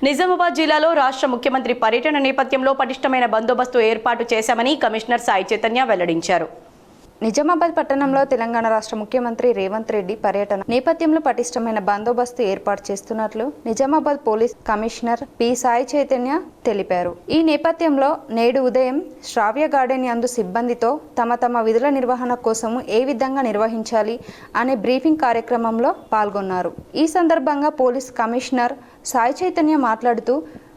నిజామాబాద్ జిల్లాలో రాష్ట్ర ముఖ్యమంత్రి పర్యటన నేపథ్యంలో పటిష్టమైన బందోబస్తు ఏర్పాటు చేశామని కమిషనర్ సాయి చైతన్య వెల్లడించారు. నిజామాబాద్ పట్టణంలో తెలంగాణ రాష్ట్ర ముఖ్యమంత్రి రేవంత్ రెడ్డి పర్యటన నేపథ్యంలో పటిష్టమైన బందోబస్తు ఏర్పాటు చేస్తున్నట్లు Nizamabad police commissioner P Sai Chaitanya తెలిపారు. ఈ నేపథ్యంలో నేడు ఉదయం శ్రావ్య గార్డెన్ యందు సిబ్బందితో తమ విధుల నిర్వహణ కోసము ఏ విధంగా నిర్వహించాలి అనే బ్రీఫింగ్ కార్యక్రమంలో పాల్గొన్నారు. ఈ సందర్భంగా పోలీస్ కమిషనర్ సాయి చైతన్య మాట్లాడుతూ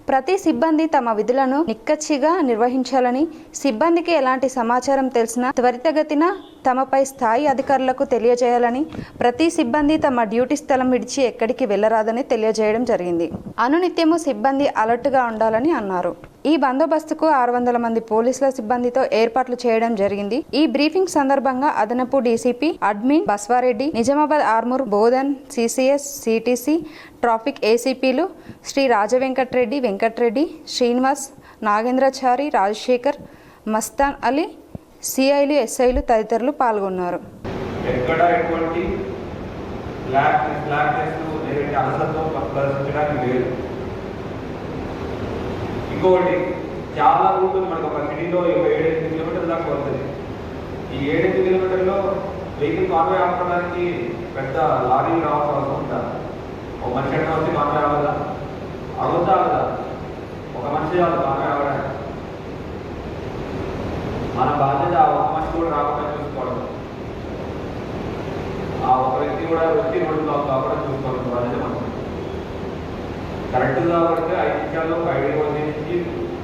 ప్రతి సిబ్బంది తమ విధులను నిక్కచ్చిగా నిర్వహించాలని, సిబ్బందికి ఎలాంటి సమాచారం తెలిసినా త్వరితగతిన తమపై స్థాయి అధికారులకు తెలియజేయాలని, ప్రతి సిబ్బంది తమ డ్యూటీ స్థలం విడిచి ఎక్కడికి వెళ్లరాదని తెలియజేయడం జరిగింది. అనునిత్యము సిబ్బంది అలర్ట్గా ఉండాలని అన్నారు. ఈ బందోబస్తుకు 600 మంది పోలీసుల సిబ్బందితో ఏర్పాట్లు చేయడం జరిగింది. ఈ బ్రీఫింగ్ సందర్భంగా అదనపు DCP admin Baswareddy, Nizamabad Armoor, Bodhan, CCS, CTC, traffic ఏసీపీలు శ్రీ రాజవెంకట్రెడ్డి, వెంకట్రెడ్డి, శ్రీనివాస్, నాగేంద్రచారి, రాజశేఖర్, మస్తాన్ అలీ, సిఐలు, ఎస్ఐలు తదితరులు పాల్గొన్నారు. ఇంకొకటి చాలా రూట్లు మనకు ఒక సిటీలో 7-8 కిలోమీటర్ల దాకా వస్తుంది. ఈ 7-8 కిలోమీటర్లో వెహికల్ కాన్వాయ్ ఆపడానికి పెద్ద లారీలు రావాల్సిన అవసరం ఉందా? ఒక మనిషి అక్కడ వచ్చి కాన్వాయ్ అవ్వదా? అవుతా కదా? ఒక మనిషి వాళ్ళు కాన్వాయ్ అవ్వడానికి మన బాధ్యత ఒక మనిషి కూడా రాకుండా చూసుకోవడం, ఆ ఒక వ్యక్తి కూడా వ్యక్తి రోడ్డు కాకుండా చూసుకోవడం బాధ్యత మనం. కరెక్ట్గా పడితే 5 నిమిషాల్లో 5 నుంచి